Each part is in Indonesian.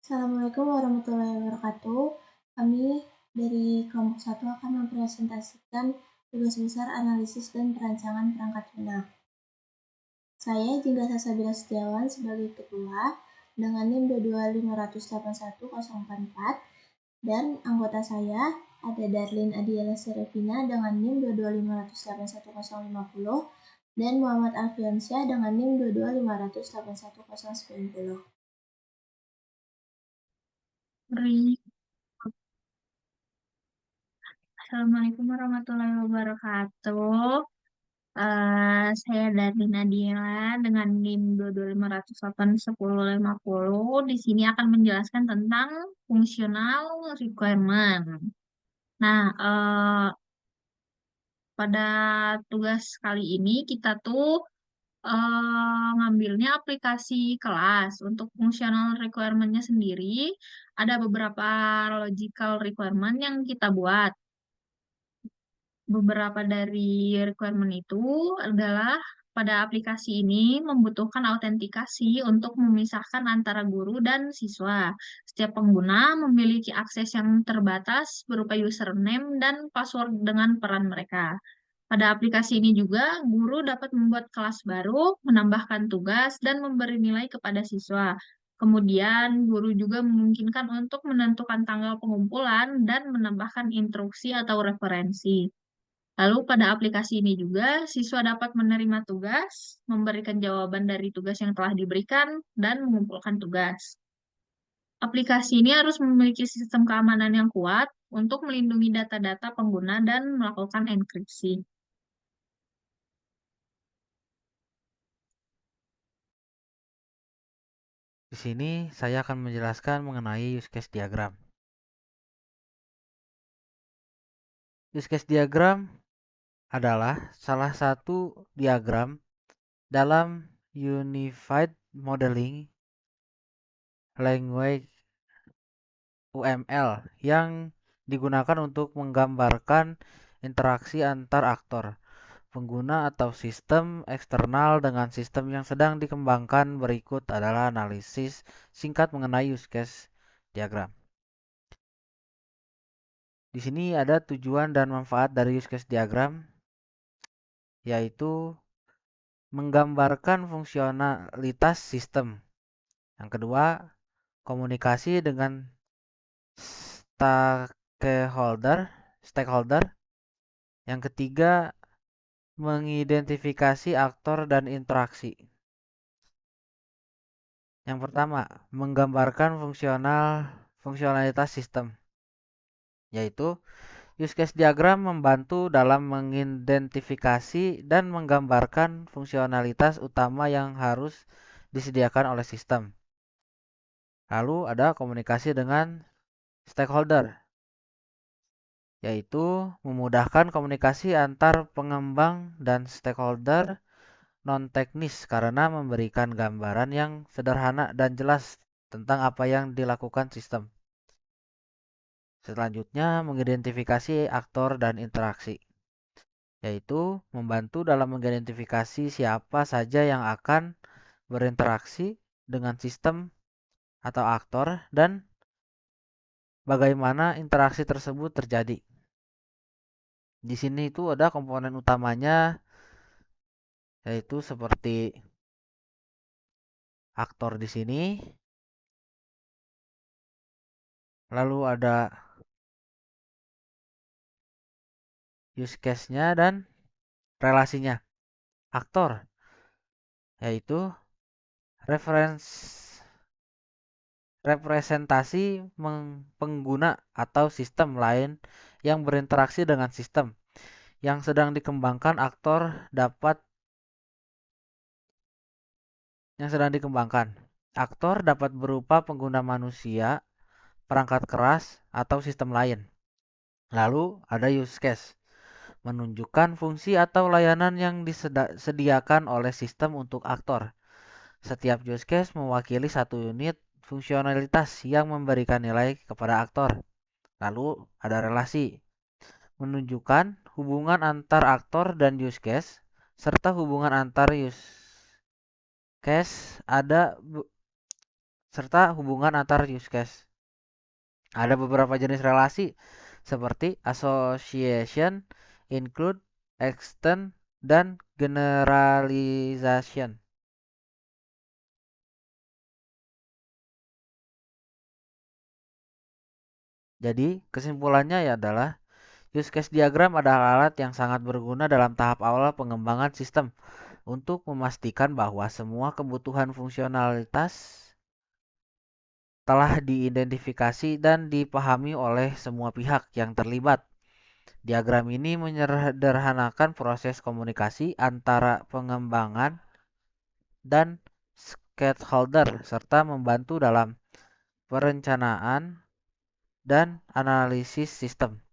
Assalamualaikum warahmatullahi wabarakatuh. Kami dari kelompok 1 akan mempresentasikan tugas besar analisis dan perancangan perangkat lunak. Saya Jingga Sasabila Setiawan sebagai ketua dengan NIM 2258104 dan anggota saya ada Darlin Adiela Serevina dengan NIM 225818050 dan Muhammad Alfiansyah dengan NIM 225818090. Assalamualaikum warahmatullahi wabarakatuh. Saya Darni Nadira dengan NIM 225811050. Di sini akan menjelaskan tentang fungsional requirement. Nah, pada tugas kali ini kita tuh ngambilnya aplikasi kelas. Untuk fungsional requirement-nya sendiri, ada beberapa logical requirement yang kita buat. Beberapa dari requirement itu adalah pada aplikasi ini membutuhkan autentikasi untuk memisahkan antara guru dan siswa. Setiap pengguna memiliki akses yang terbatas berupa username dan password dengan peran mereka. Pada aplikasi ini juga, guru dapat membuat kelas baru, menambahkan tugas, dan memberi nilai kepada siswa. Kemudian, guru juga memungkinkan untuk menentukan tanggal pengumpulan dan menambahkan instruksi atau referensi. Lalu pada aplikasi ini juga, siswa dapat menerima tugas, memberikan jawaban dari tugas yang telah diberikan, dan mengumpulkan tugas. Aplikasi ini harus memiliki sistem keamanan yang kuat untuk melindungi data-data pengguna dan melakukan enkripsi. Di sini saya akan menjelaskan mengenai use case diagram. Use case diagram adalah salah satu diagram dalam Unified Modeling Language UML yang digunakan untuk menggambarkan interaksi antar aktor, pengguna atau sistem eksternal dengan sistem yang sedang dikembangkan. Berikut adalah analisis singkat mengenai use case diagram. Di sini ada tujuan dan manfaat dari use case diagram, yaitu menggambarkan fungsionalitas sistem. Yang kedua, komunikasi dengan stakeholder. Yang ketiga, mengidentifikasi aktor dan interaksi. Yang pertama, menggambarkan fungsionalitas sistem, yaitu use case diagram membantu dalam mengidentifikasi dan menggambarkan fungsionalitas utama yang harus disediakan oleh sistem. Lalu ada komunikasi dengan stakeholder, yaitu memudahkan komunikasi antar pengembang dan stakeholder non-teknis karena memberikan gambaran yang sederhana dan jelas tentang apa yang dilakukan sistem. Selanjutnya, mengidentifikasi aktor dan interaksi, yaitu membantu dalam mengidentifikasi siapa saja yang akan berinteraksi dengan sistem atau aktor dan bagaimana interaksi tersebut terjadi. Di sini itu ada komponen utamanya, yaitu seperti aktor di sini, lalu ada use case-nya dan relasinya. Aktor yaitu representasi pengguna atau sistem lain yang berinteraksi dengan sistem yang sedang dikembangkan. Aktor dapat berupa pengguna manusia, perangkat keras, atau sistem lain. Lalu ada use case, menunjukkan fungsi atau layanan yang disediakan oleh sistem untuk aktor. Setiap use case mewakili satu unit fungsionalitas yang memberikan nilai kepada aktor. Lalu ada relasi, menunjukkan hubungan antar aktor dan use case, serta hubungan antar use case serta hubungan antar use case. Ada beberapa jenis relasi seperti association, include, extend, dan generalization. Jadi, kesimpulannya adalah use case diagram adalah alat yang sangat berguna dalam tahap awal pengembangan sistem untuk memastikan bahwa semua kebutuhan fungsionalitas telah diidentifikasi dan dipahami oleh semua pihak yang terlibat. Diagram ini menyederhanakan proses komunikasi antara pengembangan dan stakeholder serta membantu dalam perencanaan dan analisis sistem.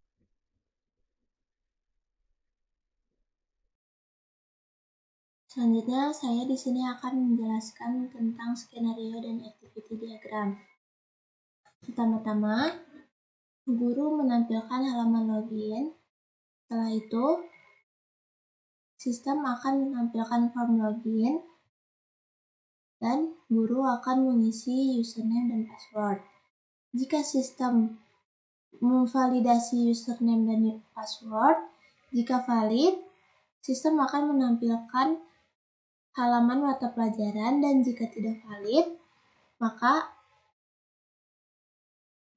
Selanjutnya, saya di sini akan menjelaskan tentang skenario dan activity diagram. Pertama-tama, guru menampilkan halaman login. Setelah itu, sistem akan menampilkan form login dan guru akan mengisi username dan password. Jika sistem memvalidasi username dan password, jika valid, sistem akan menampilkan halaman mata pelajaran, dan jika tidak valid, maka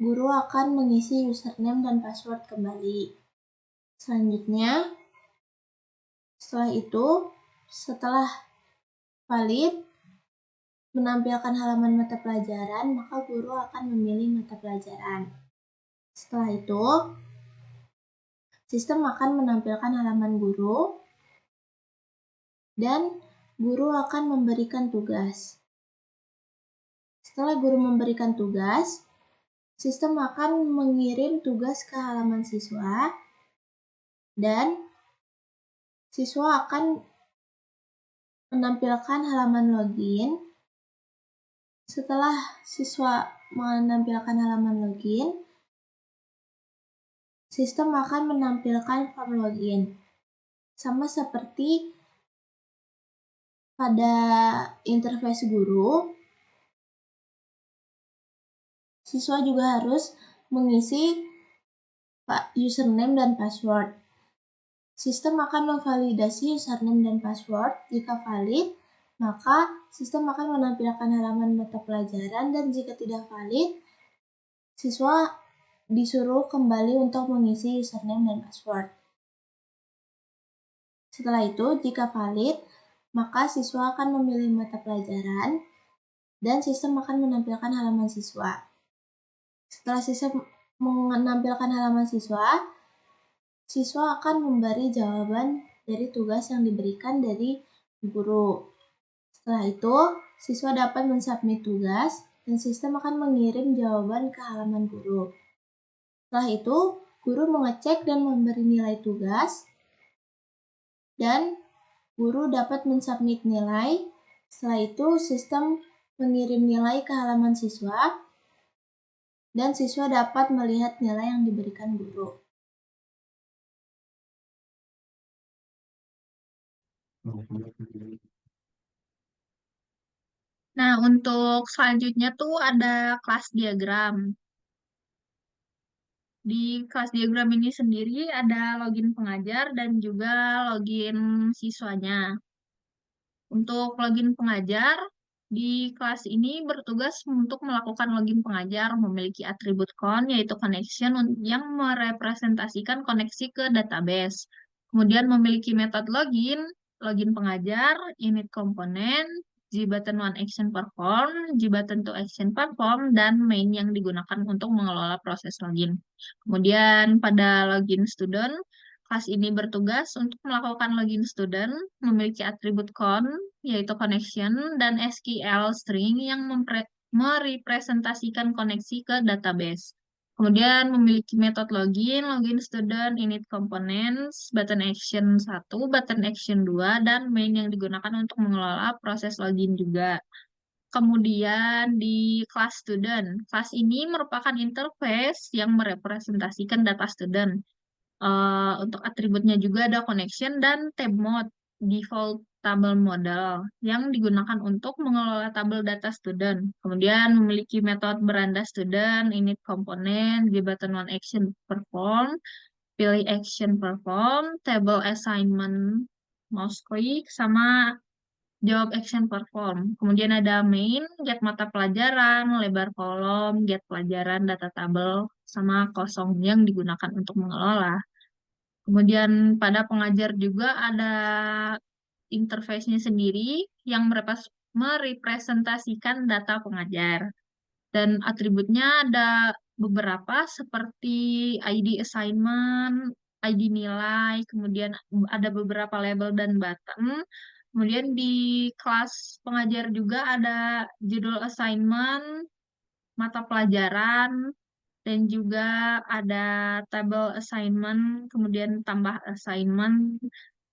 guru akan mengisi username dan password kembali. Selanjutnya, setelah valid menampilkan halaman mata pelajaran, maka guru akan memilih mata pelajaran. Setelah itu, sistem akan menampilkan halaman guru dan guru akan memberikan tugas. Setelah guru memberikan tugas, sistem akan mengirim tugas ke halaman siswa dan siswa akan menampilkan halaman login. Setelah siswa menampilkan halaman login, sistem akan menampilkan form login. Sama seperti pada interface guru, siswa juga harus mengisi username dan password. Sistem akan memvalidasi username dan password. Jika valid, maka sistem akan menampilkan halaman mata pelajaran, dan jika tidak valid, siswa disuruh kembali untuk mengisi username dan password. Setelah itu, jika valid, maka siswa akan memilih mata pelajaran dan sistem akan menampilkan halaman siswa. Setelah sistem menampilkan halaman siswa, siswa akan memberi jawaban dari tugas yang diberikan dari guru. Setelah itu, siswa dapat mensubmit tugas dan sistem akan mengirim jawaban ke halaman guru. Setelah itu, guru mengecek dan memberi nilai tugas, dan guru dapat mensubmit nilai. Setelah itu, sistem mengirim nilai ke halaman siswa, dan siswa dapat melihat nilai yang diberikan guru. Nah, untuk selanjutnya tuh ada kelas diagram. Di kelas diagram ini sendiri ada login pengajar dan juga login siswanya. Untuk login pengajar, di kelas ini bertugas untuk melakukan login pengajar, memiliki atribut con, yaitu connection yang merepresentasikan koneksi ke database. Kemudian memiliki metode login, login pengajar, init komponen, Gbutton one action perform, Gbutton two action perform, dan main yang digunakan untuk mengelola proses login. Kemudian pada login student, kelas ini bertugas untuk melakukan login student, memiliki atribut con, yaitu connection, dan SQL string yang merepresentasikan koneksi ke database. Kemudian memiliki metode login, login student, init components, button action 1, button action 2, dan main yang digunakan untuk mengelola proses login juga. Kemudian di kelas student, kelas ini merupakan interface yang merepresentasikan data student. Untuk atributnya juga ada connection dan tab mode. Default tabel model yang digunakan untuk mengelola tabel data student. Kemudian memiliki metode beranda student, init komponen, di button one action perform, pilih action perform, table assignment, mouse click, sama jawab action perform. Kemudian ada main, get mata pelajaran, lebar kolom, get pelajaran, data tabel, sama kosong yang digunakan untuk mengelola. Kemudian pada pengajar juga ada interface-nya sendiri yang merepresentasikan data pengajar. Dan atributnya ada beberapa seperti ID assignment, ID nilai, kemudian ada beberapa label dan button. Kemudian di kelas pengajar juga ada judul assignment, mata pelajaran, dan juga ada tabel assignment, kemudian tambah assignment,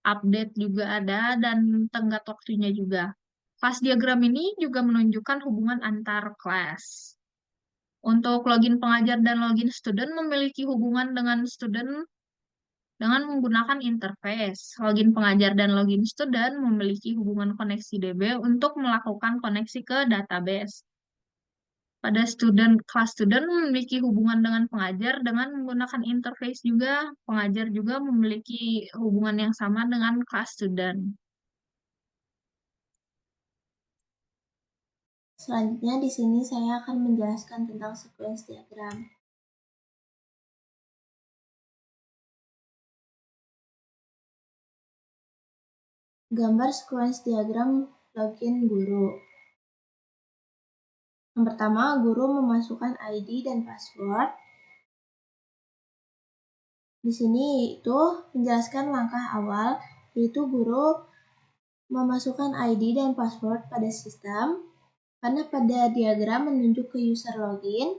update juga ada, dan tenggat waktunya juga. Kelas diagram ini juga menunjukkan hubungan antar kelas. Untuk login pengajar dan login student memiliki hubungan dengan student dengan menggunakan interface. Login pengajar dan login student memiliki hubungan koneksi DB untuk melakukan koneksi ke database. Pada kelas student memiliki hubungan dengan pengajar dengan menggunakan interface juga. Pengajar juga memiliki hubungan yang sama dengan kelas student. Selanjutnya di sini saya akan menjelaskan tentang sequence diagram. Gambar sequence diagram login guru. Yang pertama, guru memasukkan ID dan password. Di sini itu menjelaskan langkah awal, yaitu guru memasukkan ID dan password pada sistem. Karena pada diagram menunjuk ke user login,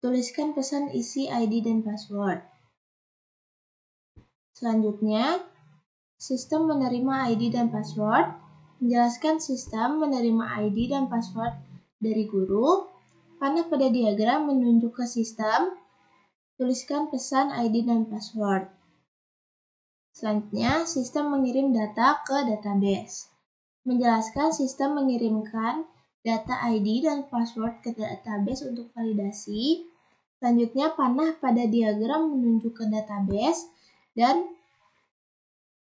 tuliskan pesan isi ID dan password. Selanjutnya, sistem menerima ID dan password. Menjelaskan sistem menerima ID dan password dari guru. Karena pada diagram menunjuk ke sistem, tuliskan pesan ID dan password. Selanjutnya, sistem mengirim data ke database. Menjelaskan sistem mengirimkan data ID dan password ke database untuk validasi. Selanjutnya, panah pada diagram menunjuk ke database dan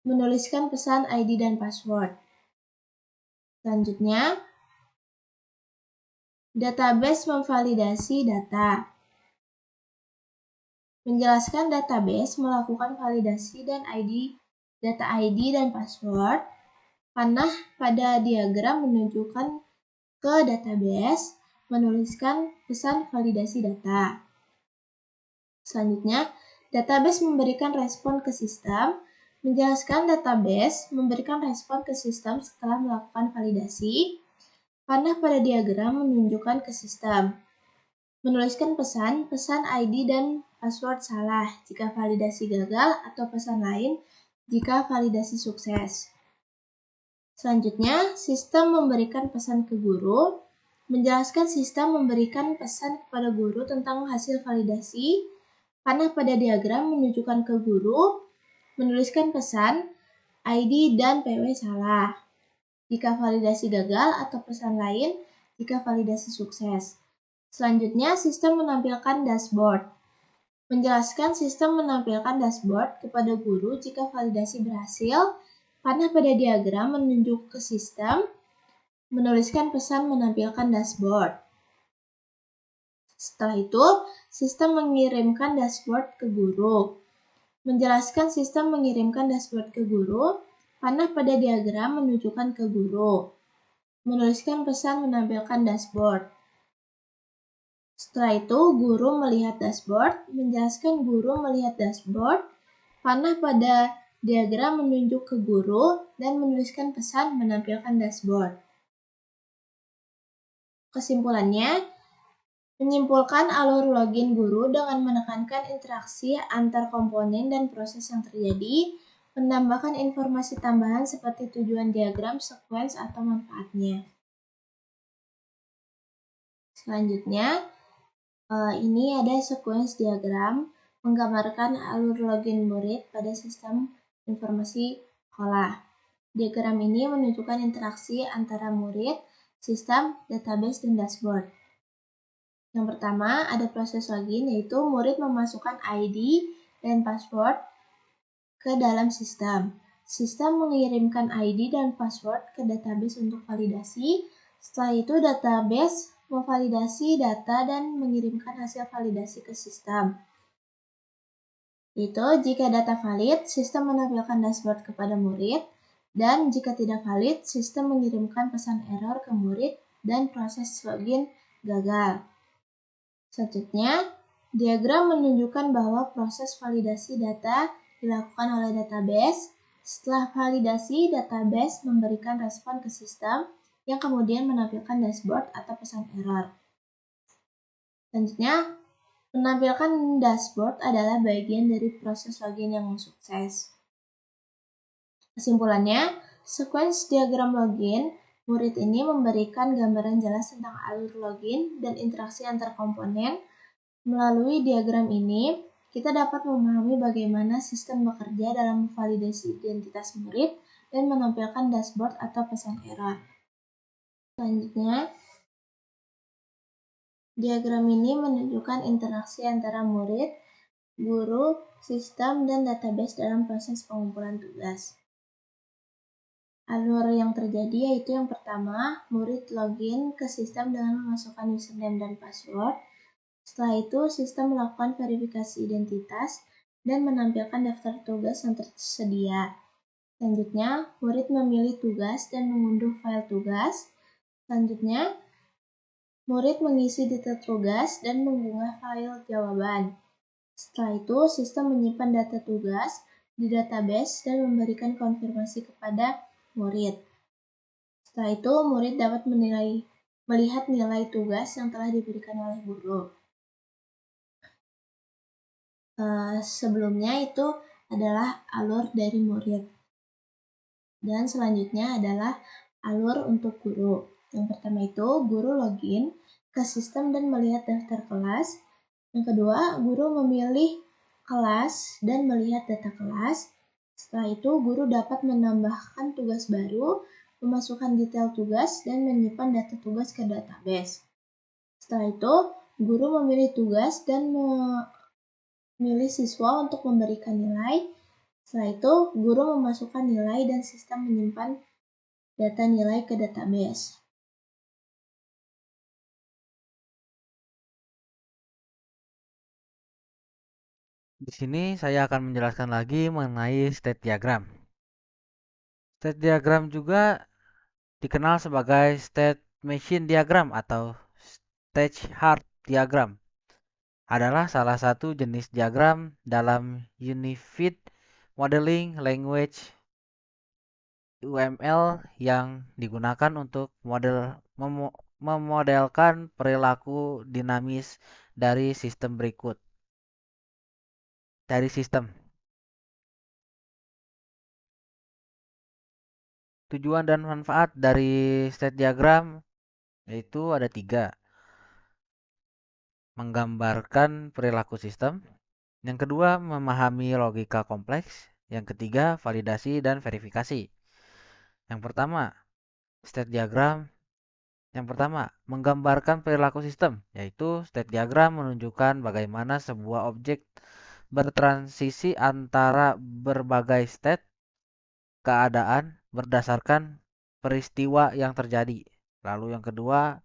menuliskan pesan ID dan password. Selanjutnya, database memvalidasi data. Menjelaskan database melakukan validasi dan data ID dan password. Panah pada diagram menunjukkan ke database, menuliskan pesan validasi data. Selanjutnya, database memberikan respon ke sistem. Menjelaskan database memberikan respon ke sistem setelah melakukan validasi. Panah pada diagram menunjukkan ke sistem. Menuliskan pesan ID dan password salah jika validasi gagal atau pesan lain jika validasi sukses. Selanjutnya, sistem memberikan pesan ke guru. Menjelaskan sistem memberikan pesan kepada guru tentang hasil validasi. Panah pada diagram menunjukkan ke guru, menuliskan pesan, ID dan PW salah jika validasi gagal atau pesan lain jika validasi sukses. Selanjutnya, sistem menampilkan dashboard. Menjelaskan sistem menampilkan dashboard kepada guru jika validasi berhasil. Panah pada diagram menunjuk ke sistem, menuliskan pesan menampilkan dashboard. Setelah itu, sistem mengirimkan dashboard ke guru. Menjelaskan sistem mengirimkan dashboard ke guru. Panah pada diagram menunjukkan ke guru. Menuliskan pesan menampilkan dashboard. Setelah itu, guru melihat dashboard. Menjelaskan guru melihat dashboard. Panah pada diagram menunjuk ke guru dan menuliskan pesan menampilkan dashboard. Kesimpulannya, menyimpulkan alur login guru dengan menekankan interaksi antar komponen dan proses yang terjadi, menambahkan informasi tambahan seperti tujuan diagram, sequence, atau manfaatnya. Selanjutnya, ini ada sequence diagram menggambarkan alur login murid pada sistem informasi sekolah. Diagram ini menunjukkan interaksi antara murid, sistem, database, dan dashboard. Yang pertama, ada proses login, yaitu murid memasukkan ID dan password ke dalam sistem. Sistem mengirimkan ID dan password ke database untuk validasi. Setelah itu, database memvalidasi data dan mengirimkan hasil validasi ke sistem. Jika data valid, sistem menampilkan dashboard kepada murid, dan jika tidak valid, sistem mengirimkan pesan error ke murid dan proses login gagal. Selanjutnya, diagram menunjukkan bahwa proses validasi data dilakukan oleh database. Setelah validasi, database memberikan respon ke sistem yang kemudian menampilkan dashboard atau pesan error. Selanjutnya, menampilkan dashboard adalah bagian dari proses login yang sukses. Kesimpulannya, sequence diagram login murid ini memberikan gambaran jelas tentang alur login dan interaksi antar komponen. Melalui diagram ini, kita dapat memahami bagaimana sistem bekerja dalam memvalidasi identitas murid dan menampilkan dashboard atau pesan error. Selanjutnya, diagram ini menunjukkan interaksi antara murid, guru, sistem, dan database dalam proses pengumpulan tugas. Alur yang terjadi yaitu yang pertama, murid login ke sistem dengan memasukkan username dan password. Setelah itu, sistem melakukan verifikasi identitas dan menampilkan daftar tugas yang tersedia. Selanjutnya, murid memilih tugas dan mengunduh file tugas. Selanjutnya, murid mengisi detail tugas dan mengunggah file jawaban. Setelah itu, sistem menyimpan data tugas di database dan memberikan konfirmasi kepada murid. Setelah itu, murid dapat melihat nilai tugas yang telah diberikan oleh guru. Sebelumnya itu adalah alur dari murid. Dan selanjutnya adalah alur untuk guru. Yang pertama itu, guru login ke sistem dan melihat daftar kelas. Yang kedua, guru memilih kelas dan melihat data kelas. Setelah itu, guru dapat menambahkan tugas baru, memasukkan detail tugas, dan menyimpan data tugas ke database. Setelah itu, guru memilih tugas dan memilih siswa untuk memberikan nilai. Setelah itu, guru memasukkan nilai dan sistem menyimpan data nilai ke database. Di sini saya akan menjelaskan lagi mengenai state diagram. State diagram juga dikenal sebagai state machine diagram atau state chart diagram. Adalah salah satu jenis diagram dalam Unified Modeling Language UML yang digunakan untuk memodelkan perilaku dinamis dari sistem berikut. Tujuan dan manfaat dari state diagram yaitu ada 3. Menggambarkan perilaku sistem. Yang kedua, memahami logika kompleks. Yang ketiga, validasi dan verifikasi. Yang pertama, state diagram. Yang pertama, menggambarkan perilaku sistem, yaitu state diagram menunjukkan bagaimana sebuah objek bertransisi antara berbagai state keadaan berdasarkan peristiwa yang terjadi. Lalu yang kedua,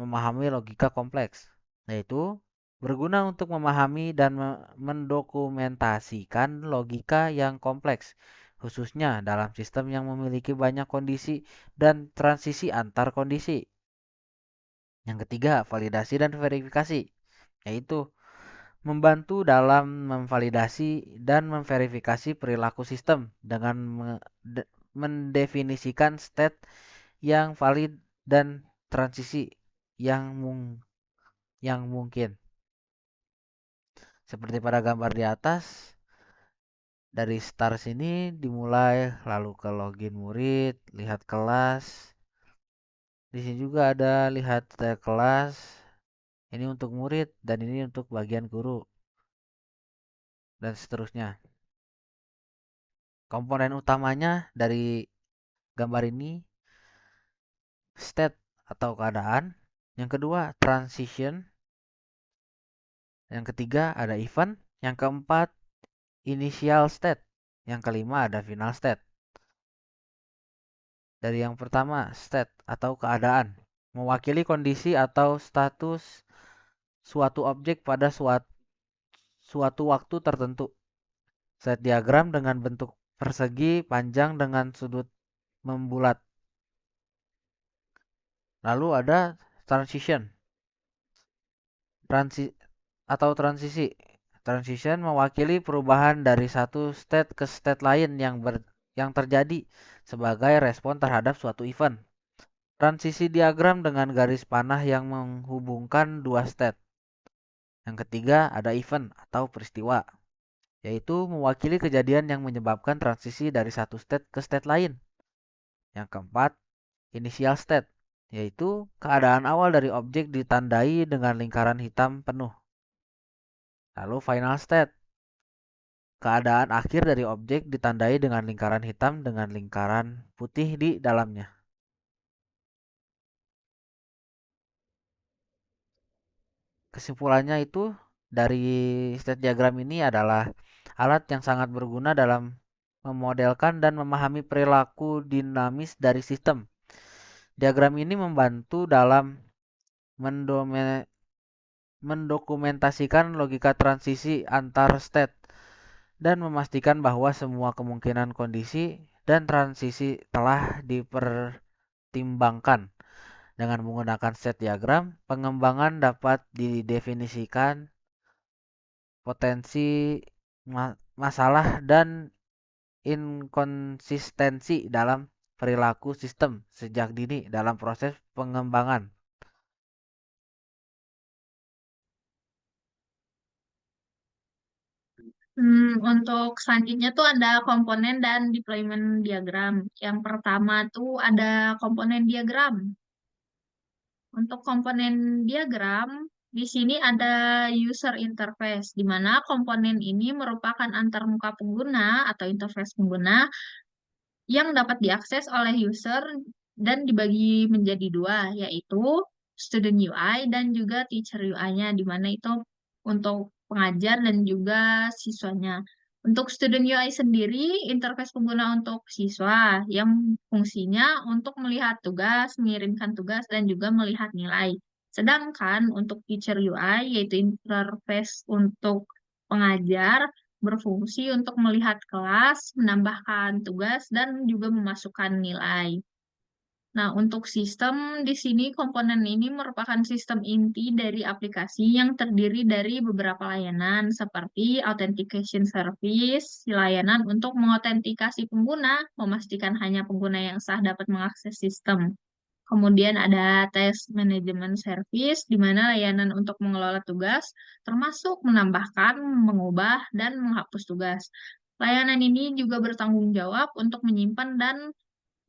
memahami logika kompleks, yaitu berguna untuk memahami dan mendokumentasikan logika yang kompleks, khususnya dalam sistem yang memiliki banyak kondisi dan transisi antar kondisi. Yang ketiga, validasi dan verifikasi, yaitu membantu dalam memvalidasi dan memverifikasi perilaku sistem dengan mendefinisikan state yang valid dan transisi yang mungkin. Seperti pada gambar di atas, dari start sini dimulai lalu ke login murid, lihat kelas. Di sini juga ada lihat kelas. Ini untuk murid dan ini untuk bagian guru. Dan seterusnya. Komponen utamanya dari gambar ini state atau keadaan. Yang kedua transition. Yang ketiga ada event. Yang keempat initial state. Yang kelima ada final state. Dari yang pertama state atau keadaan, mewakili kondisi atau status suatu objek pada suatu waktu tertentu. Set diagram dengan bentuk persegi panjang dengan sudut membulat. Lalu ada transition atau transisi. Transition mewakili perubahan dari satu state ke state lain yang terjadi sebagai respon terhadap suatu event. Transisi diagram dengan garis panah yang menghubungkan dua state. Yang ketiga ada event atau peristiwa, yaitu mewakili kejadian yang menyebabkan transisi dari satu state ke state lain. Yang keempat, initial state, yaitu keadaan awal dari objek ditandai dengan lingkaran hitam penuh. Lalu final state, keadaan akhir dari objek ditandai dengan lingkaran hitam dengan lingkaran putih di dalamnya. Kesimpulannya itu dari state diagram ini adalah alat yang sangat berguna dalam memodelkan dan memahami perilaku dinamis dari sistem. Diagram ini membantu dalam mendokumentasikan logika transisi antar state dan memastikan bahwa semua kemungkinan kondisi dan transisi telah dipertimbangkan. Dengan menggunakan state diagram, pengembangan dapat didefinisikan potensi masalah dan inkonsistensi dalam perilaku sistem sejak dini dalam proses pengembangan. Untuk selanjutnya tuh ada komponen dan deployment diagram. Yang pertama tuh ada komponen diagram. Untuk komponen diagram, di sini ada user interface, di mana komponen ini merupakan antarmuka pengguna atau interface pengguna yang dapat diakses oleh user dan dibagi menjadi dua, yaitu student UI dan juga teacher UI-nya, di mana itu untuk pengajar dan juga siswanya. Untuk student UI sendiri, interface pengguna untuk siswa yang fungsinya untuk melihat tugas, mengirimkan tugas, dan juga melihat nilai. Sedangkan untuk teacher UI, yaitu interface untuk pengajar, berfungsi untuk melihat kelas, menambahkan tugas, dan juga memasukkan nilai. Nah, untuk sistem di sini komponen ini merupakan sistem inti dari aplikasi yang terdiri dari beberapa layanan seperti authentication service, layanan untuk mengautentikasi pengguna, memastikan hanya pengguna yang sah dapat mengakses sistem. Kemudian ada task management service, di mana layanan untuk mengelola tugas, termasuk menambahkan, mengubah, dan menghapus tugas. Layanan ini juga bertanggung jawab untuk menyimpan dan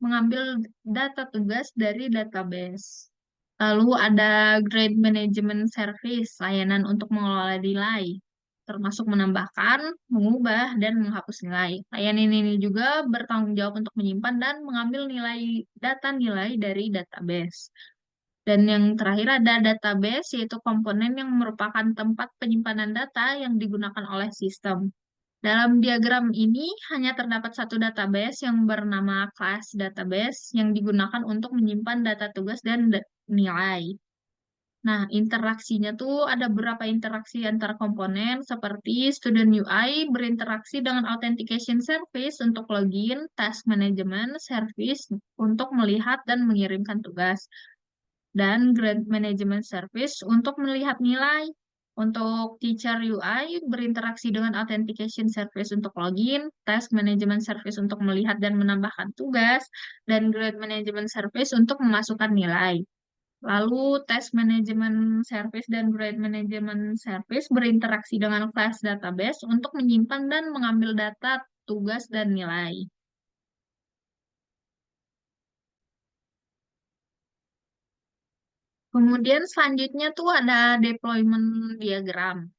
mengambil data tugas dari database. Lalu ada grade management service, layanan untuk mengelola nilai, termasuk menambahkan, mengubah, dan menghapus nilai. Layanan ini juga bertanggung jawab untuk menyimpan dan mengambil data nilai dari database. Dan yang terakhir ada database, yaitu komponen yang merupakan tempat penyimpanan data yang digunakan oleh sistem. Dalam diagram ini hanya terdapat satu database yang bernama class database yang digunakan untuk menyimpan data tugas dan nilai. Nah, interaksinya tuh ada beberapa interaksi antar komponen seperti student UI berinteraksi dengan authentication service untuk login, task management service untuk melihat dan mengirimkan tugas, dan grade management service untuk melihat nilai. Untuk teacher UI berinteraksi dengan authentication service untuk login, task management service untuk melihat dan menambahkan tugas, dan grade management service untuk memasukkan nilai. Lalu task management service dan grade management service berinteraksi dengan class database untuk menyimpan dan mengambil data tugas dan nilai. Kemudian selanjutnya tuh ada deployment diagram,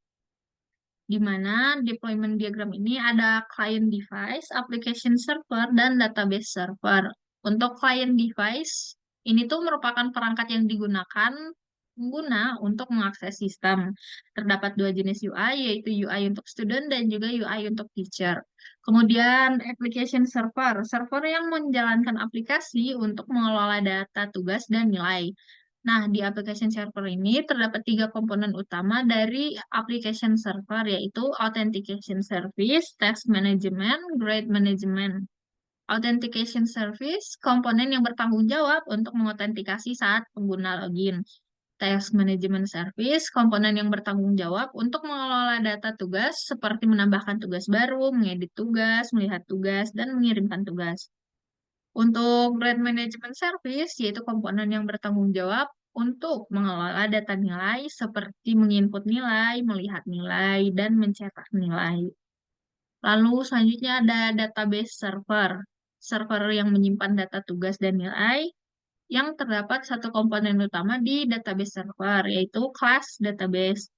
di mana deployment diagram ini ada client device, application server, dan database server. Untuk client device, ini tuh merupakan perangkat yang digunakan pengguna untuk mengakses sistem. Terdapat dua jenis UI, yaitu UI untuk student dan juga UI untuk teacher. Kemudian application server, server yang menjalankan aplikasi untuk mengelola data tugas dan nilai. Nah, di application server ini terdapat tiga komponen utama dari application server, yaitu authentication service, task management, grade management. Authentication service, komponen yang bertanggung jawab untuk mengotentikasi saat pengguna login. Task Management Service, komponen yang bertanggung jawab untuk mengelola data tugas seperti menambahkan tugas baru, mengedit tugas, melihat tugas, dan mengirimkan tugas. Untuk Grade Management Service, yaitu komponen yang bertanggung jawab untuk mengelola data nilai seperti menginput nilai, melihat nilai, dan mencetak nilai. Lalu selanjutnya ada database server. Server yang menyimpan data tugas dan nilai yang terdapat satu komponen utama di database server, yaitu kelas database.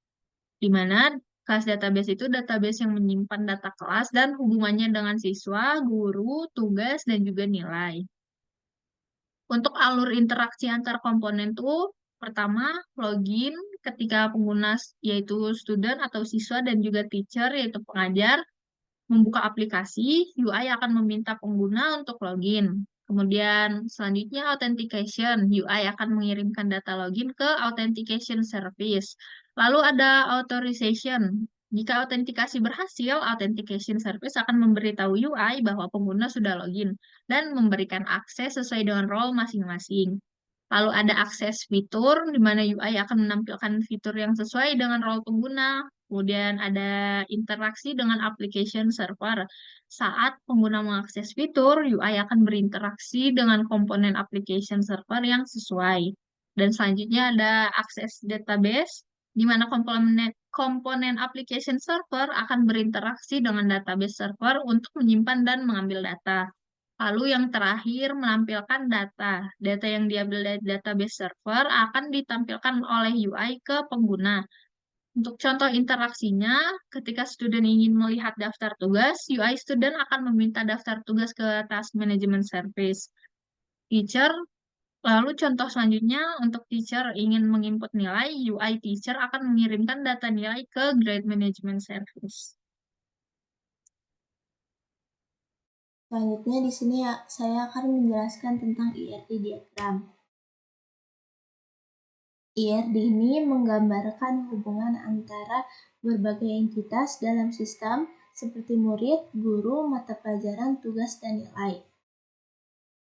Di mana kelas database itu database yang menyimpan data kelas dan hubungannya dengan siswa, guru, tugas, dan juga nilai. Untuk alur interaksi antar komponen tuh, pertama, login ketika pengguna yaitu student atau siswa dan juga teacher yaitu pengajar membuka aplikasi, UI akan meminta pengguna untuk login. Kemudian selanjutnya authentication, UI akan mengirimkan data login ke authentication service. Lalu ada authorization. Jika autentikasi berhasil, authentication service akan memberitahu UI bahwa pengguna sudah login dan memberikan akses sesuai dengan role masing-masing. Lalu ada akses fitur, di mana UI akan menampilkan fitur yang sesuai dengan role pengguna. Kemudian ada interaksi dengan application server. Saat pengguna mengakses fitur, UI akan berinteraksi dengan komponen application server yang sesuai. Dan selanjutnya ada akses database, di mana komponen application server akan berinteraksi dengan database server untuk menyimpan dan mengambil data. Lalu yang terakhir menampilkan data. Data yang diambil dari database server akan ditampilkan oleh UI ke pengguna. Untuk contoh interaksinya, ketika student ingin melihat daftar tugas, UI student akan meminta daftar tugas ke Task Management Service. Teacher, lalu contoh selanjutnya, untuk teacher ingin menginput nilai, UI teacher akan mengirimkan data nilai ke Grade Management Service. Selanjutnya di sini saya akan menjelaskan tentang IRD diagram. IRD ini menggambarkan hubungan antara berbagai entitas dalam sistem seperti murid, guru, mata pelajaran, tugas, dan nilai.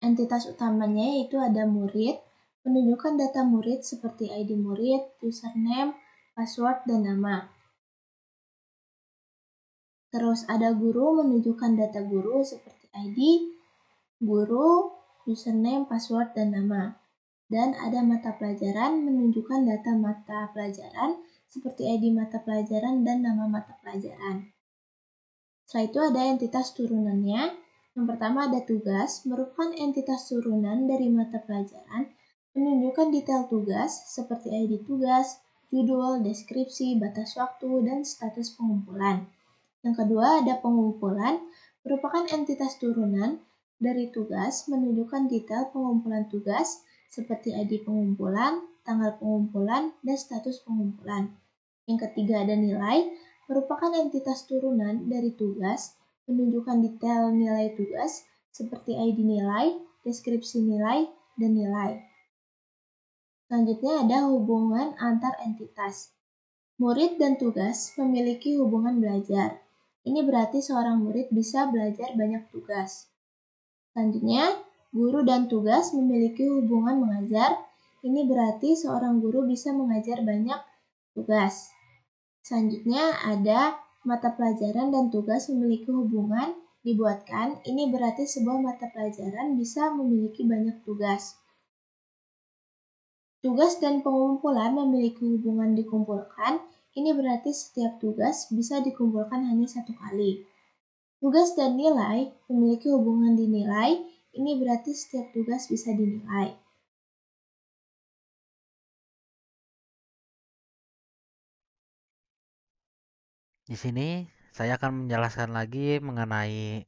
Entitas utamanya yaitu ada murid, menunjukkan data murid seperti ID murid, username, password, dan nama. Terus ada guru menunjukkan data guru seperti ID, guru, username, password, dan nama. Dan ada mata pelajaran menunjukkan data mata pelajaran seperti ID mata pelajaran dan nama mata pelajaran. Setelah itu ada entitas turunannya. Yang pertama ada tugas, merupakan entitas turunan dari mata pelajaran, menunjukkan detail tugas seperti ID tugas, judul, deskripsi, batas waktu, dan status pengumpulan. Yang kedua ada pengumpulan, merupakan entitas turunan dari tugas menunjukkan detail pengumpulan tugas seperti ID pengumpulan, tanggal pengumpulan, dan status pengumpulan. Yang ketiga ada nilai, merupakan entitas turunan dari tugas menunjukkan detail nilai tugas seperti ID nilai, deskripsi nilai, dan nilai. Selanjutnya ada hubungan antar entitas. Murid dan tugas memiliki hubungan belajar. Ini berarti seorang murid bisa belajar banyak tugas. Selanjutnya, guru dan tugas memiliki hubungan mengajar. Ini berarti seorang guru bisa mengajar banyak tugas. Selanjutnya, ada mata pelajaran dan tugas memiliki hubungan dibuatkan. Ini berarti sebuah mata pelajaran bisa memiliki banyak tugas. Tugas dan pengumpulan memiliki hubungan dikumpulkan. Ini berarti setiap tugas bisa dikumpulkan hanya satu kali. Tugas dan nilai memiliki hubungan dinilai. Ini berarti setiap tugas bisa dinilai. Di sini saya akan menjelaskan lagi mengenai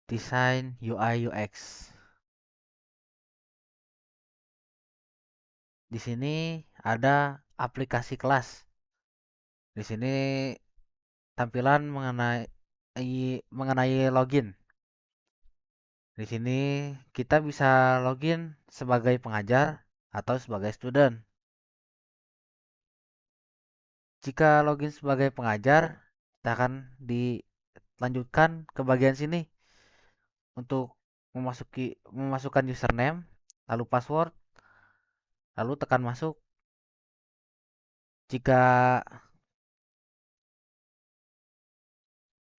desain UI UX. Di sini ada aplikasi kelas. Di sini tampilan mengenai login. Di sini kita bisa login sebagai pengajar atau sebagai student. Jika login sebagai pengajar, kita akan dilanjutkan ke bagian sini untuk memasukkan username, lalu password, lalu tekan masuk. Jika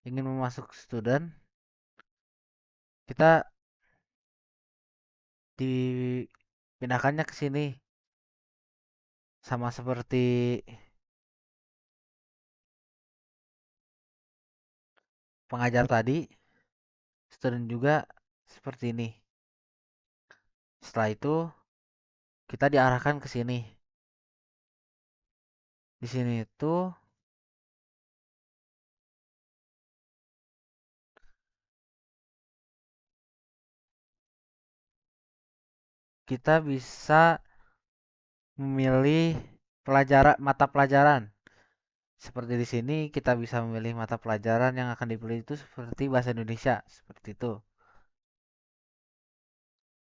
ingin memasuk student, kita dipindahkannya ke sini. Sama seperti pengajar tadi, student juga seperti ini. Setelah itu, kita diarahkan ke sini. Di sini itu kita bisa memilih mata pelajaran. Seperti di sini kita bisa memilih mata pelajaran yang akan dipilih itu seperti bahasa Indonesia, seperti itu.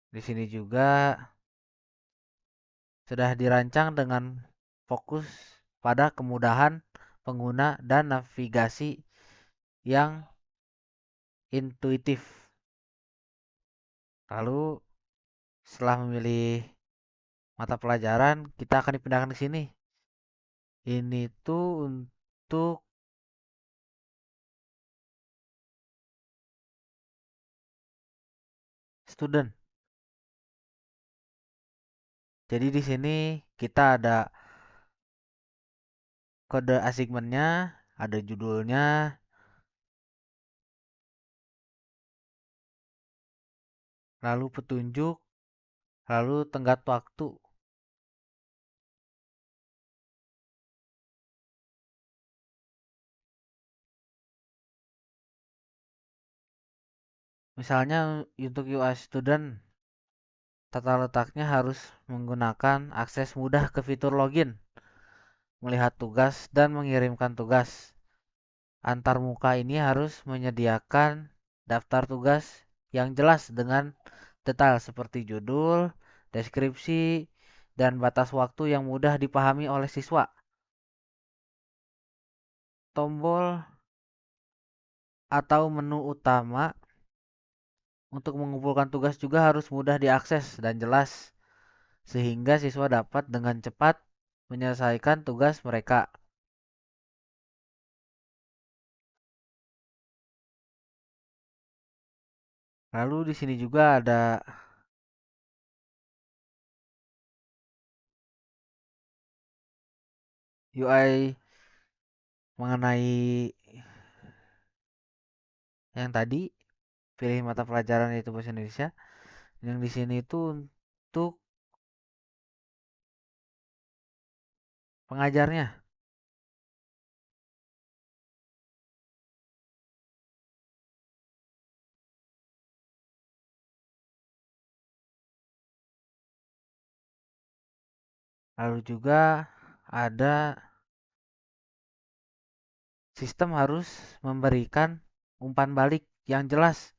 Di sini juga sudah dirancang dengan fokus pada kemudahan pengguna dan navigasi yang intuitif. Lalu setelah memilih mata pelajaran, kita akan dipindahkan ke sini. Ini tuh untuk student. Jadi di sini kita ada kode assignment-nya, ada judulnya, lalu petunjuk, lalu tenggat waktu. Misalnya untuk UI student, tata letaknya harus menggunakan akses mudah ke fitur login, melihat tugas dan mengirimkan tugas. Antar muka ini harus menyediakan daftar tugas yang jelas dengan detail seperti judul, deskripsi, dan batas waktu yang mudah dipahami oleh siswa. Tombol atau menu utama untuk mengumpulkan tugas juga harus mudah diakses dan jelas, sehingga siswa dapat dengan cepat menyelesaikan tugas mereka. Lalu di sini juga ada UI mengenai yang tadi, pilih mata pelajaran yaitu bahasa Indonesia. Yang di sini itu untuk pengajarnya. Lalu juga ada sistem harus memberikan umpan balik yang jelas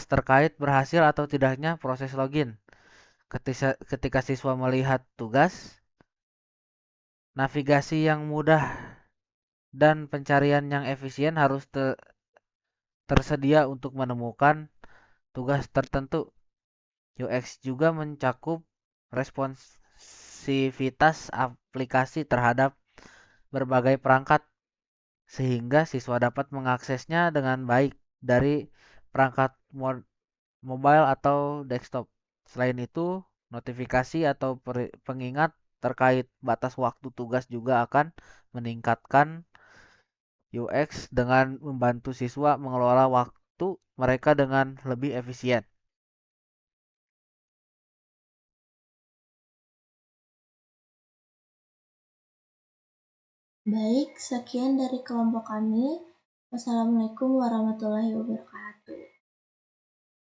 terkait berhasil atau tidaknya proses login. Ketika siswa melihat tugas, navigasi yang mudah dan pencarian yang efisien harus tersedia untuk menemukan tugas tertentu. UX juga mencakup responsivitas aplikasi terhadap berbagai perangkat sehingga siswa dapat mengaksesnya dengan baik dari perangkat mobile atau desktop. Selain itu, notifikasi atau pengingat terkait batas waktu tugas juga akan meningkatkan UX dengan membantu siswa mengelola waktu mereka dengan lebih efisien. Baik, sekian dari kelompok kami. Wassalamualaikum warahmatullahi wabarakatuh.